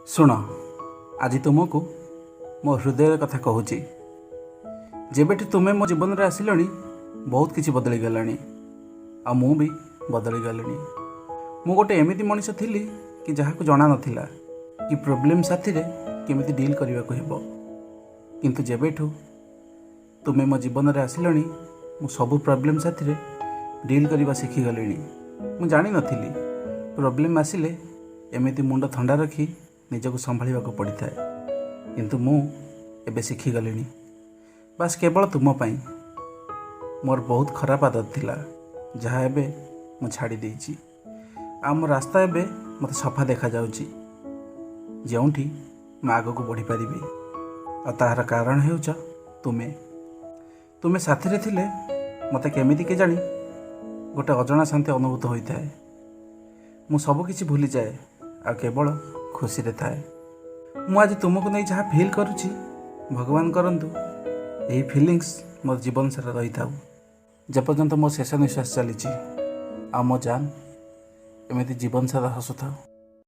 शुण आज तुमको मो हृदय कथा कहूँ जेबेठी तुम्हें मो जीवन में आसिल बहुत किसी बदली गला आ मु भी बदली गली। मु गोटे एमती मनीष थी कि जहाँ को जना नाला कि प्रोब्लेम साथी रे केमिति डील करने को किंतु जेबेठू तुम्हें मो जीवन में आसिल मु सबू प्रोब्लेम साथी रे डील करने शिखीगली। मु जानी नथिली प्रोब्लेम आसिले एमती मुंड ठंडा रखी निजक संभाल पड़ी था किंतु मु एबे शिखीगली। बास केवल तुम पाई मोर बहुत खराब आदत थिला जहाँ एबे मु छाड़ी देइछि। आम रास्ता एबे मते सफा देखा जाउछि जेउठी मैं आगक बढ़ी पारिबी आ ताहार कारण हेउछ तुमे साथी रे थिले मते केमिति के जानी गोटे अजଣା शांति अनुभूत होता है। मु सब किछि भूली जाए आ केवल खुशी रे थाए। मु आज तुमको नहीं जहाँ फील करुछि भगवान करंतु यही फीलिंग्स मोर जीवन सारा रही था जेपर्यंत मो शेष निश्वास चली आ मो जान एमती जीवन सारा हसुथाऊ।